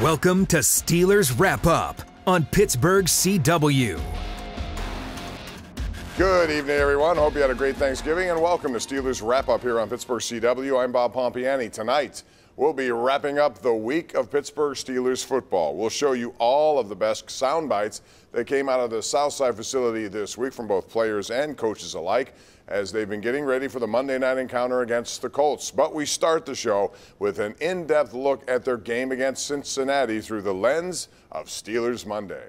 Welcome to Steelers Wrap Up on Pittsburgh CW. Good evening, everyone. Hope you had a great Thanksgiving, and welcome to Steelers Wrap Up here on Pittsburgh CW. I'm Bob Pompeani. Tonight, we'll be wrapping up the week of Pittsburgh Steelers football. We'll show you all of the best sound bites that came out of the Southside facility this week from both players and coaches alike, as they've been getting ready for the Monday night encounter against the Colts. But we start the show with an in-depth look at their game against Cincinnati through the lens of Steelers Monday.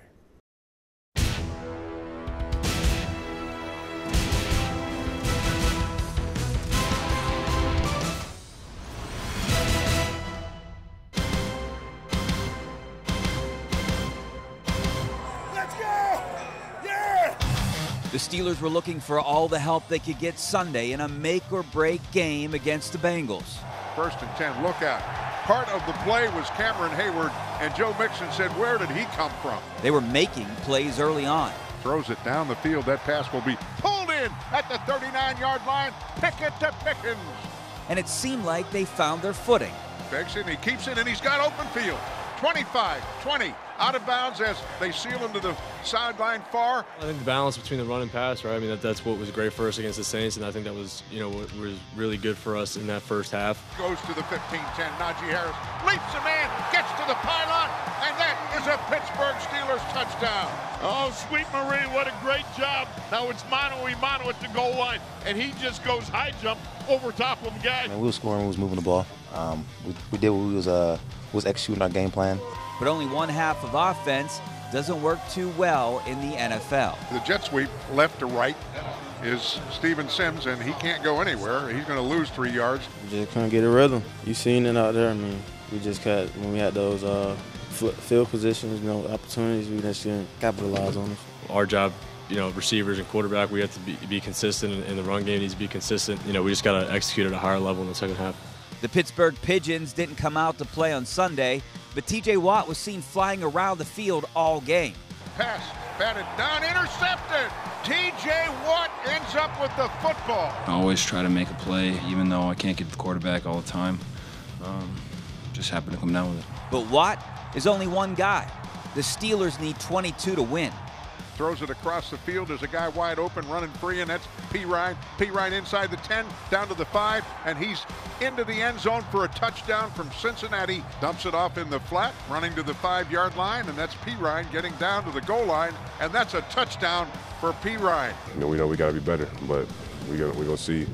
The Steelers were looking for all the help they could get Sunday in a make-or-break game against the Bengals. 1st and 10, look out. Part of the play was Cameron Hayward, and Joe Mixon said, where did he come from? They were making plays early on. Throws it down the field. That pass will be pulled in at the 39-yard line. Pickett to Pickens. And it seemed like they found their footing. Begs in, he keeps it, and he's got open field. 25, 20, out of bounds as they seal him to the sideline far. I think the balance between the run and pass, right? I mean, that's what was great for us against the Saints, and I think that was, what was really good for us in that first half. Goes to the 15-10, Najee Harris leaps a man, gets to the pylon, and that is a Pittsburgh Steelers touchdown. Oh, Sweet Marie, what a great job. Now it's mano-a-mano at the goal line, and he just goes high jump over top of the guy. We were scoring, we was moving the ball. We did what we was executing our game plan. But only one half of offense doesn't work too well in the NFL. The jet sweep left to right is Steven Sims, and he can't go anywhere. He's going to lose 3 yards. We just couldn't get a rhythm. You seen it out there. I mean, we just had, when we had those field positions, opportunities, we just didn't capitalize on it. Our job, receivers and quarterback, we have to be consistent, and the run game needs to be consistent. We just got to execute at a higher level in the second half. The Pittsburgh Pigeons didn't come out to play on Sunday, but T.J. Watt was seen flying around the field all game. Pass, batted down, intercepted. T.J. Watt ends up with the football. I always try to make a play, even though I can't get the quarterback all the time. Just happen to come down with it. But Watt is only one guy. The Steelers need 22 to win. Throws it across the field. There's a guy wide open running free, and that's P. Ryan. P. Ryan inside the 10, down to the 5, and he's into the end zone for a touchdown from Cincinnati. Dumps it off in the flat, running to the 5-yard line, and that's P. Ryan getting down to the goal line, and that's a touchdown for P. Ryan. We know we got to be better, but we're going to see.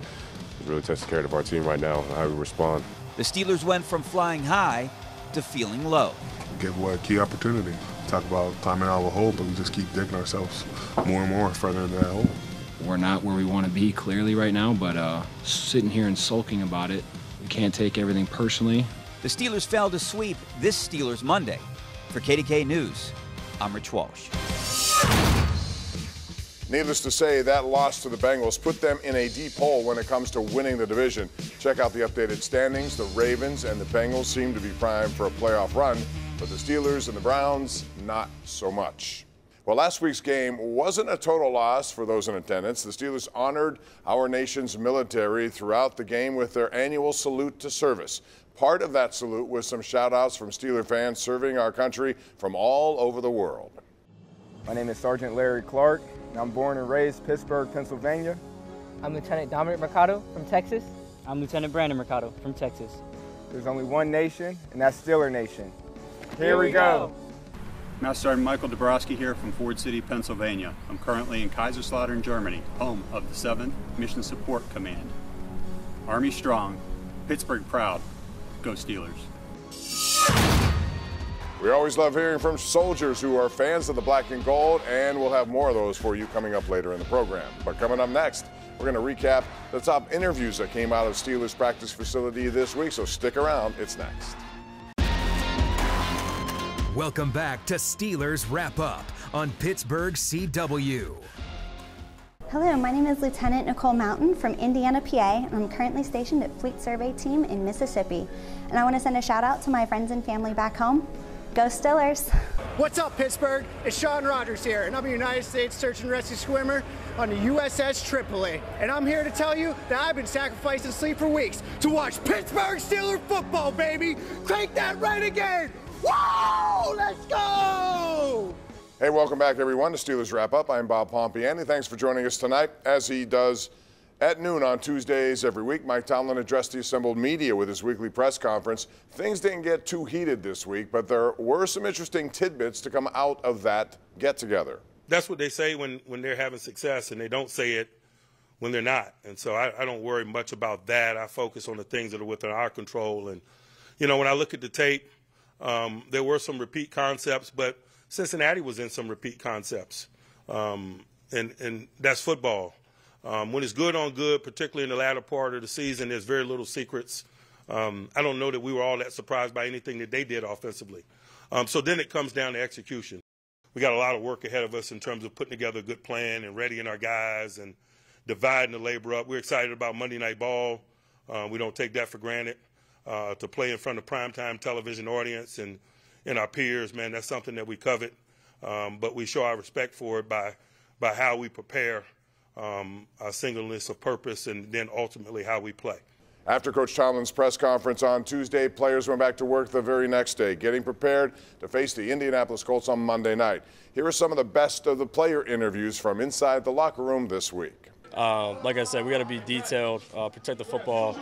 It's really testing care of our team right now, how we respond. The Steelers went from flying high to feeling low. Give away a key opportunity. Talk about climbing out of a hole, but we just keep digging ourselves more and more further into that hole. We're not where we want to be clearly right now, but sitting here and sulking about it, we can't take everything personally. The Steelers failed to sweep this Steelers Monday. For KDK News, I'm Rich Walsh. Needless to say, that loss to the Bengals put them in a deep hole when it comes to winning the division. Check out the updated standings. The Ravens and the Bengals seem to be primed for a playoff run, but the Steelers and the Browns, not so much. Well, last week's game wasn't a total loss for those in attendance. The Steelers honored our nation's military throughout the game with their annual salute to service. Part of that salute was some shout-outs from Steeler fans serving our country from all over the world. My name is Sergeant Larry Clark, and I'm born and raised Pittsburgh, Pennsylvania. I'm Lieutenant Dominic Mercado from Texas. I'm Lieutenant Brandon Mercado from Texas. There's only one nation, and that's Steeler Nation. Here we go. Master Sergeant Michael Dabrowski here from Ford City, Pennsylvania. I'm currently in Kaiserslautern, Germany, home of the 7th Mission Support Command. Army strong, Pittsburgh proud. Go Steelers. We always love hearing from soldiers who are fans of the black and gold, and we'll have more of those for you coming up later in the program. But coming up next, we're going to recap the top interviews that came out of Steelers practice facility this week, so stick around. It's next. Welcome back to Steelers Wrap Up on Pittsburgh CW. Hello, my name is Lieutenant Nicole Mountain from Indiana, PA, and I'm currently stationed at Fleet Survey Team in Mississippi. And I want to send a shout out to my friends and family back home. Go Steelers! What's up, Pittsburgh? It's Sean Rogers here, and I'm a United States Search and Rescue swimmer on the USS Tripoli. And I'm here to tell you that I've been sacrificing sleep for weeks to watch Pittsburgh Steelers football, baby! Crank that right again! Whoa, let's go! Hey, welcome back, everyone, to Steelers Wrap Up. I'm Bob Pompeani. Thanks for joining us tonight. As he does at noon on Tuesdays every week, Mike Tomlin addressed the assembled media with his weekly press conference. Things didn't get too heated this week, but there were some interesting tidbits to come out of that get-together. That's what they say when they're having success, and they don't say it when they're not. And so I don't worry much about that. I focus on the things that are within our control. And, you know, when I look at the tape, there were some repeat concepts, but Cincinnati was in some repeat concepts. And that's football. When it's good on good, particularly in the latter part of the season, there's very little secrets. I don't know that we were all that surprised by anything that they did offensively. So then it comes down to execution. We got a lot of work ahead of us in terms of putting together a good plan and readying our guys and dividing the labor up. We're excited about Monday Night Ball. We don't take that for granted. To play in front of primetime television audience and our peers, man, that's something that we covet. But we show our respect for it by how we prepare, our singleness of purpose, and then ultimately how we play. After Coach Tomlin's press conference on Tuesday, players went back to work the very next day, getting prepared to face the Indianapolis Colts on Monday night. Here are some of the best of the player interviews from inside the locker room this week. Like I said, we got to be detailed, protect the football.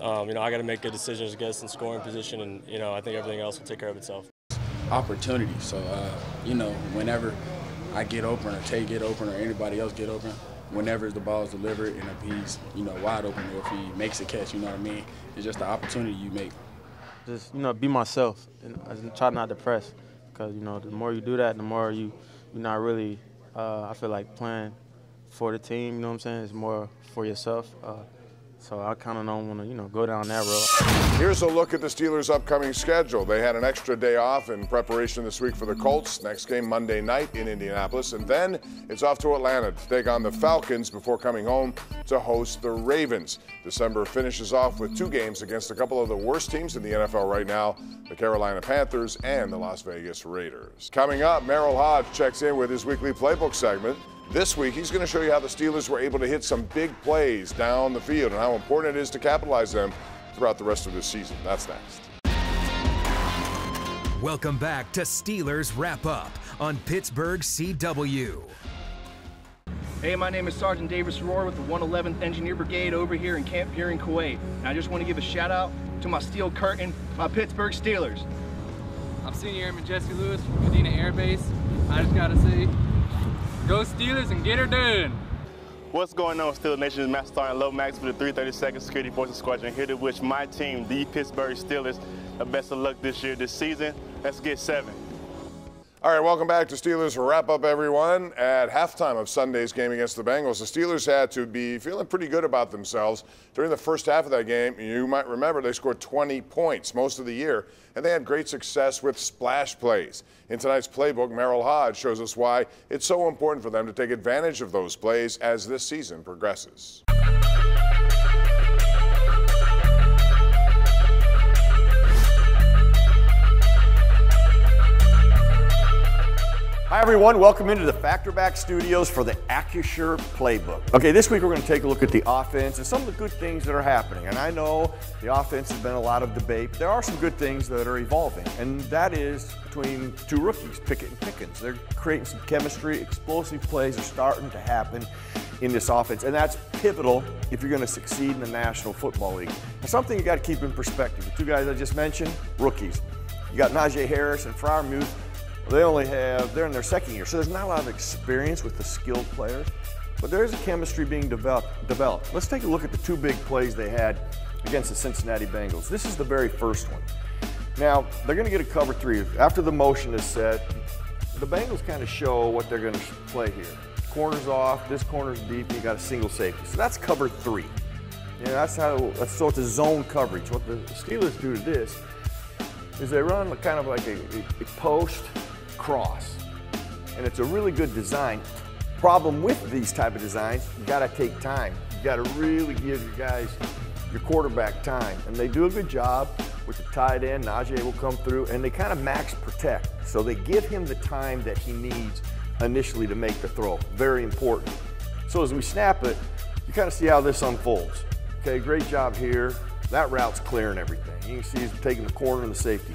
I got to make good decisions, get us in scoring position, and I think everything else will take care of itself. Opportunity. So whenever I get open, or Tay get open, or anybody else get open, whenever the ball is delivered, and if he's wide open, or if he makes a catch, it's just the opportunity you make. Just be myself and try not to press, because the more you do that, the more you're not really. I feel like playing for the team. You know what I'm saying? It's more for yourself. So I kind of don't want to, go down that road. Here's a look at the Steelers' upcoming schedule. They had an extra day off in preparation this week for the Colts. Next game Monday night in Indianapolis. And then it's off to Atlanta to take on the Falcons before coming home to host the Ravens. December finishes off with 2 games against a couple of the worst teams in the NFL right now, the Carolina Panthers and the Las Vegas Raiders. Coming up, Merril Hoge checks in with his weekly playbook segment. This week, he's going to show you how the Steelers were able to hit some big plays down the field and how important it is to capitalize them throughout the rest of this season. That's next. Welcome back to Steelers Wrap Up on Pittsburgh CW. Hey, my name is Sergeant Davis Rohr with the 111th Engineer Brigade over here in Camp Peary, Kuwait. And I just want to give a shout out to my steel curtain, my Pittsburgh Steelers. I'm Senior Airman Jesse Lewis from Medina Air Base. I just got to say, go Steelers and get her done. What's going on, Steelers Nation? It's Master Sergeant Lomax for the 332nd Security Forces Squadron, here to wish my team, the Pittsburgh Steelers, the best of luck this year, this season. Let's get 7. All right, welcome back to Steelers Wrap Up, everyone. At halftime of Sunday's game against the Bengals, the Steelers had to be feeling pretty good about themselves. During the first half of that game, you might remember they scored 20 points most of the year, and they had great success with splash plays. In tonight's playbook, Merril Hoge shows us why it's so important for them to take advantage of those plays as this season progresses. Hi everyone, welcome into the Factor Back Studios for the AccuSure Playbook. Okay, this week we're going to take a look at the offense and some of the good things that are happening. And I know the offense has been a lot of debate, but there are some good things that are evolving. And that is between 2 rookies, Pickett and Pickens. They're creating some chemistry, explosive plays are starting to happen in this offense. And that's pivotal if you're going to succeed in the National Football League. And something you got to keep in perspective. The 2 guys I just mentioned, rookies. You got Najee Harris and Freiermuth. They're in their 2nd year, so there's not a lot of experience with the skilled players, but there is a chemistry being developed. Let's take a look at the 2 big plays they had against the Cincinnati Bengals. This is the very first one. Now, they're going to get a cover 3. After the motion is set, the Bengals kind of show what they're going to play here. Corner's off, this corner's deep, and you got a single safety. So that's cover 3. So it's a zone coverage. What the Steelers do to this is they run kind of like a post cross, and it's a really good design. Problem with these type of designs, you got to take time. You got to really give your quarterback time, and they do a good job with the tight end. Najee will come through, and they kind of max protect, so they give him the time that he needs initially to make the throw. Very important. So as we snap it, you kind of see how this unfolds. Okay, great job here. That route's clearing everything. You can see he's taking the corner and the safety.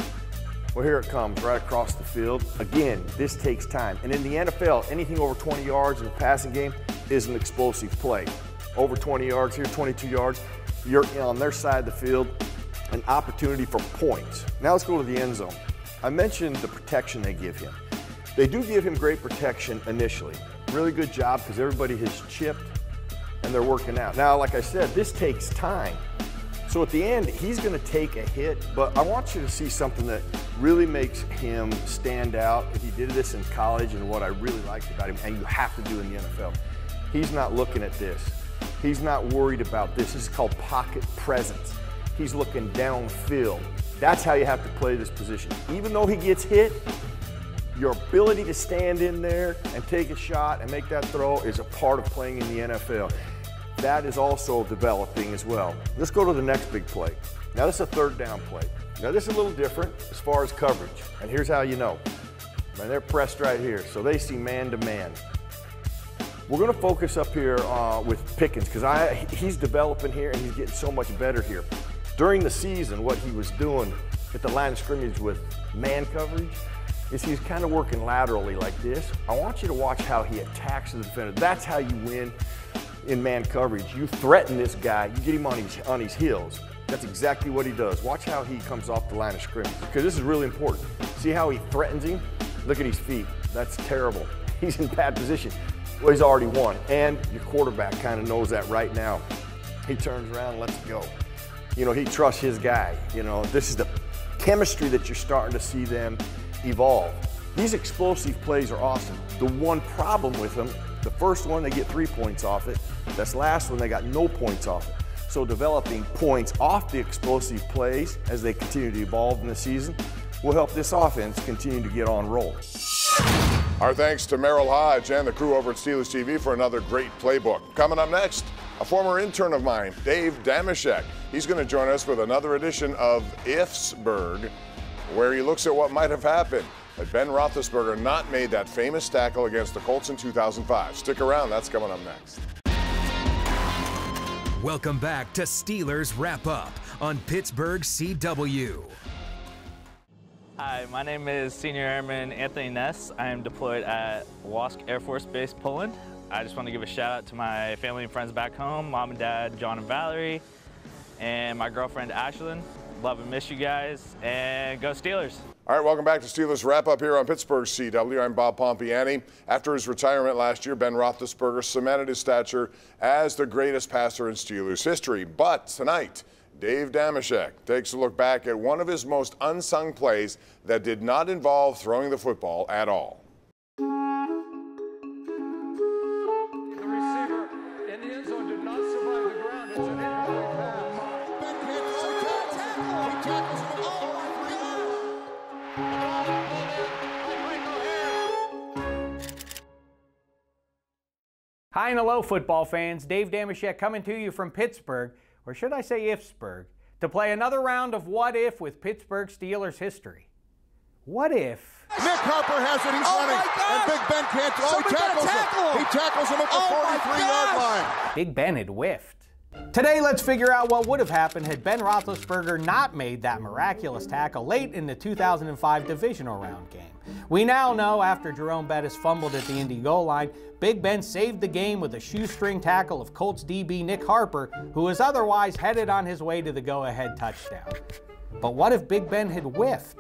Well, here it comes, right across the field. Again, this takes time. And in the NFL, anything over 20 yards in the passing game is an explosive play. Over 20 yards here, 22 yards, you're on their side of the field, an opportunity for points. Now let's go to the end zone. I mentioned the protection they give him. They do give him great protection initially. Really good job because everybody has chipped and they're working out. Now, like I said, this takes time. So at the end, he's going to take a hit, but I want you to see something that really makes him stand out. He did this in college, and what I really liked about him, and you have to do in the NFL, he's not looking at this. He's not worried about this. This is called pocket presence. He's looking downfield. That's how you have to play this position. Even though he gets hit, your ability to stand in there and take a shot and make that throw is a part of playing in the NFL. That is also developing as well. Let's go to the next big play. Now this is a third down play. Now this is a little different as far as coverage. And here's how you know. And they're pressed right here, so they see man to man. We're gonna focus up here with Pickens because he's developing here and he's getting so much better here. During the season, what he was doing at the line of scrimmage with man coverage is he's kind of working laterally like this. I want you to watch how he attacks the defender. That's how you win in man coverage. You threaten this guy, you get him on his heels. That's exactly what he does. Watch how he comes off the line of scrimmage, because this is really important. See how he threatens him? Look at his feet. That's terrible. He's in bad position. Well, he's already won, and your quarterback kind of knows that right now. He turns around and lets it go. You know, he trusts his guy. You know, this is the chemistry that you're starting to see them evolve. These explosive plays are awesome. The one problem with them, the first one, they get 3 points off it. This last one, they got no points off it. So developing points off the explosive plays as they continue to evolve in the season will help this offense continue to get on roll. Our thanks to Merril Hoge and the crew over at Steelers TV for another great playbook. Coming up next, a former intern of mine, Dave Dameshek. He's going to join us with another edition of Ifsburgh, where he looks at what might have happened had Ben Roethlisberger not made that famous tackle against the Colts in 2005. Stick around, that's coming up next. Welcome back to Steelers Wrap Up on Pittsburgh CW. Hi, my name is Senior Airman Anthony Ness. I am deployed at Wask Air Force Base, Poland. I just want to give a shout out to my family and friends back home, Mom and Dad, John and Valerie, and my girlfriend Ashlyn. Love and miss you guys, and go Steelers. All right, welcome back to Steelers Wrap Up here on Pittsburgh CW. I'm Bob Pompeani. After his retirement last year, Ben Roethlisberger cemented his stature as the greatest passer in Steelers history. But tonight, Dave Dameshek takes a look back at one of his most unsung plays that did not involve throwing the football at all. The receiver in the end zone did not survive the ground. It's an incomplete pass. Hi and hello, football fans. Dave Dameshek coming to you from Pittsburgh, or should I say Ifsburgh, to play another round of What If with Pittsburgh Steelers history. What if? Nick Harper has it, he's running, and Big Ben can't. Oh, he tackles him. He tackles him at the 43-yard line. Big Ben had whiffed. Today, let's figure out what would have happened had Ben Roethlisberger not made that miraculous tackle late in the 2005 divisional round game. We now know after Jerome Bettis fumbled at the Indy goal line, Big Ben saved the game with a shoestring tackle of Colts DB Nick Harper, who was otherwise headed on his way to the go-ahead touchdown. But what if Big Ben had whiffed?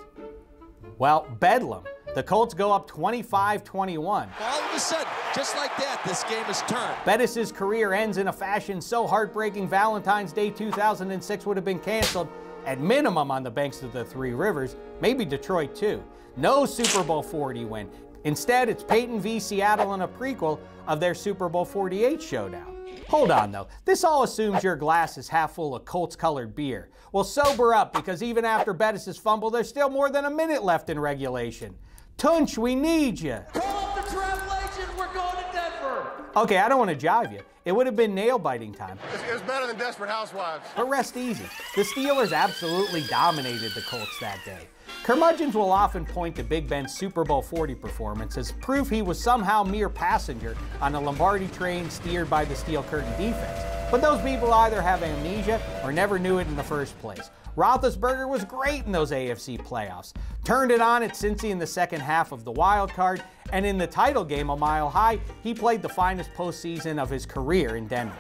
Well, bedlam. The Colts go up 25-21. All of a sudden, just like that, this game is turned. Bettis' career ends in a fashion so heartbreaking Valentine's Day 2006 would have been canceled, at minimum on the banks of the Three Rivers, maybe Detroit too. No Super Bowl 40 win. Instead, it's Peyton v. Seattle in a prequel of their Super Bowl 48 showdown. Hold on though, this all assumes your glass is half full of Colts-colored beer. Well, sober up, because even after Bettis' fumble, there's still more than a minute left in regulation. Tunch, we need you. Call up the travel agent, we're going to Denver. Okay, I don't want to jive you. It would have been nail-biting time. It's better than Desperate Housewives. But rest easy. The Steelers absolutely dominated the Colts that day. Curmudgeons will often point to Big Ben's Super Bowl 40 performance as proof he was somehow mere passenger on a Lombardi train steered by the Steel Curtain defense. But those people either have amnesia or never knew it in the first place. Roethlisberger was great in those AFC playoffs. Turned it on at Cincy in the second half of the wild card, and in the title game a mile high, he played the finest postseason of his career in Denver.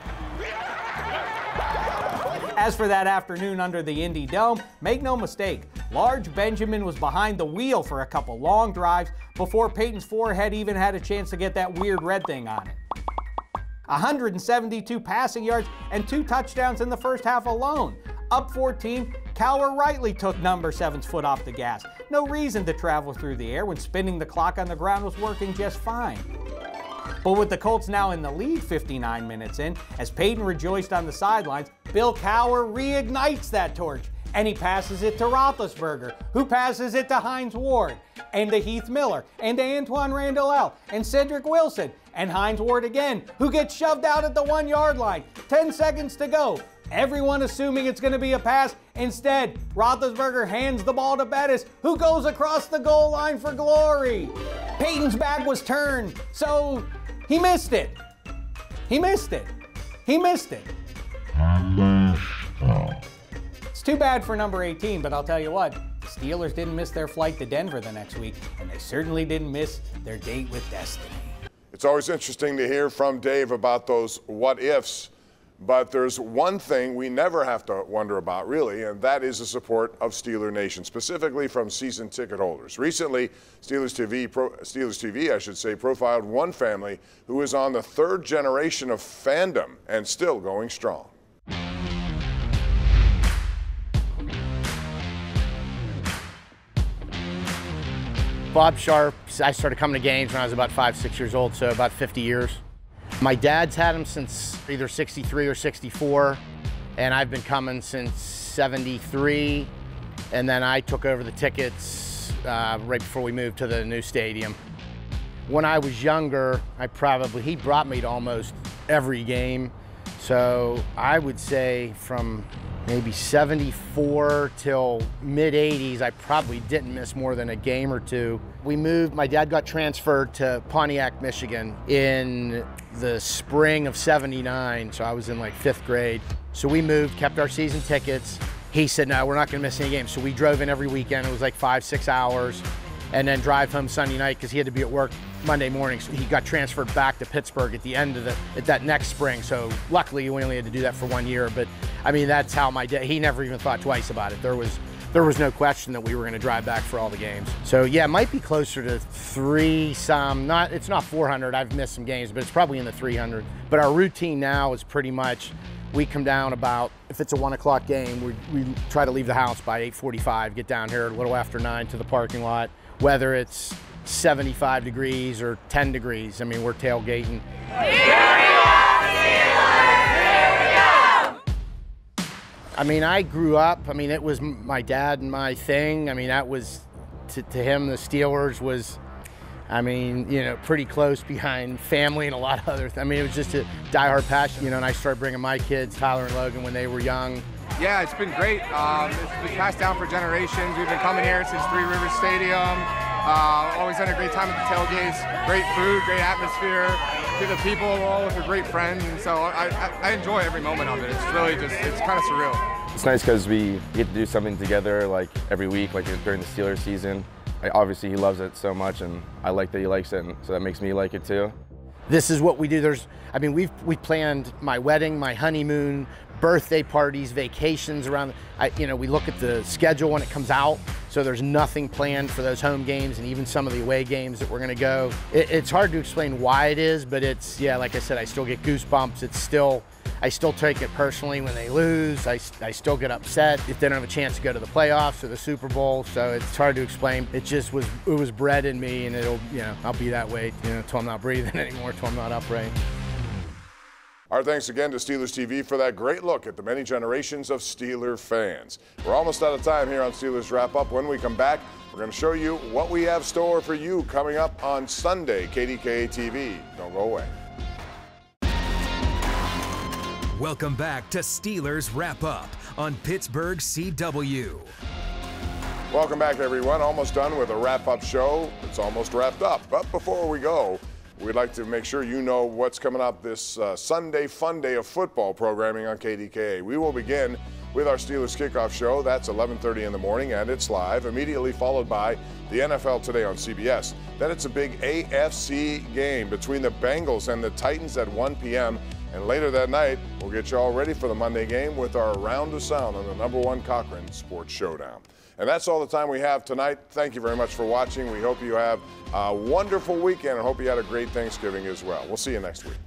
As for that afternoon under the Indy Dome, make no mistake, Large Benjamin was behind the wheel for a couple long drives before Peyton's forehead even had a chance to get that weird red thing on it. 172 passing yards and 2 touchdowns in the first half alone. Up 14, Calwer rightly took number 7's foot off the gas. No reason to travel through the air when spinning the clock on the ground was working just fine. But with the Colts now in the lead 59 minutes in, as Peyton rejoiced on the sidelines, Bill Cowher reignites that torch, and he passes it to Roethlisberger, who passes it to Hines Ward, and to Heath Miller, and to Antoine Randall, and Cedric Wilson, and Hines Ward again, who gets shoved out at the 1-yard line. 10 seconds to go. Everyone assuming it's going to be a pass. Instead, Roethlisberger hands the ball to Bettis, who goes across the goal line for glory. Peyton's back was turned, so he missed it. He missed it. He missed it. It's too bad for number 18, but I'll tell you what, the Steelers didn't miss their flight to Denver the next week, and they certainly didn't miss their date with destiny. It's always interesting to hear from Dave about those what-ifs, but there's one thing we never have to wonder about, really, and that is the support of Steeler Nation, specifically from season ticket holders. Recently, Steelers TV, profiled one family who is on the 3rd generation of fandom and still going strong. Bob Sharp, I started coming to games when I was about 5, 6 years old, so about 50 years. My dad's had them since either 63 or 64, and I've been coming since 73, and then I took over the tickets right before we moved to the new stadium. When I was younger, he brought me to almost every game, so I would say from maybe 74 till mid-80s, I probably didn't miss more than a game or two. We moved, my dad got transferred to Pontiac, Michigan in the spring of '79, so I was in like 5th grade. So we moved, kept our season tickets. He said, no, we're not gonna miss any games. So we drove in every weekend, it was like 5, 6 hours, and then drive home Sunday night because he had to be at work Monday morning. So he got transferred back to Pittsburgh at the end of that next spring. So luckily we only had to do that for 1 year, but I mean, that's how my dad, he never even thought twice about it. There was no question that we were gonna drive back for all the games. So yeah, it might be closer to 3 some, it's not 400, I've missed some games, but it's probably in the 300. But our routine now is pretty much, we come down about, if it's a 1 o'clock game, we try to leave the house by 8:45, get down here a little after 9 to the parking lot, whether it's 75 degrees or 10 degrees. I mean, we're tailgating. I mean, I grew up, I mean, it was my dad and my thing. I mean, that was, to him, the Steelers was, I mean, you know, pretty close behind family and a lot of other I mean, it was just a diehard passion, you know, and I started bringing my kids, Tyler and Logan, when they were young. Yeah, it's been great. It's been passed down for generations. We've been coming here since Three Rivers Stadium. Always had a great time at the tailgates. Great food, great atmosphere. The people all with a great friends, and so I enjoy every moment of it. It's really just, it's kind of surreal. It's nice because we get to do something together like every week, like during the Steelers season. Obviously he loves it so much, and I like that he likes it, and so that makes me like it too. This is what we do. We planned my wedding, my honeymoon, birthday parties, vacations around. We look at the schedule when it comes out, so there's nothing planned for those home games and even some of the away games that we're going to go. It's hard to explain why it is, but it's, yeah, like I said, I still get goosebumps. I still take it personally when they lose. I still get upset if they don't have a chance to go to the playoffs or the Super Bowl. So it's hard to explain. It was bred in me, and I'll be that way, until I'm not breathing anymore, until I'm not upright. Our thanks again to Steelers TV for that great look at the many generations of Steeler fans. We're almost out of time here on Steelers Wrap Up. When we come back, we're going to show you what we have store for you coming up on Sunday, KDKA TV. Don't go away. Welcome back to Steelers Wrap Up on Pittsburgh CW. Welcome back, everyone. Almost done with a wrap-up show. It's almost wrapped up. But before we go, we'd like to make sure you know what's coming up this Sunday fun day of football programming on KDKA. We will begin with our Steelers kickoff show. That's 11:30 in the morning, and it's live, immediately followed by the NFL Today on CBS. Then it's a big AFC game between the Bengals and the Titans at 1 p.m. And later that night, we'll get you all ready for the Monday game with our Round of Sound on the #1 Cochran Sports Showdown. And that's all the time we have tonight. Thank you very much for watching. We hope you have a wonderful weekend and hope you had a great Thanksgiving as well. We'll see you next week.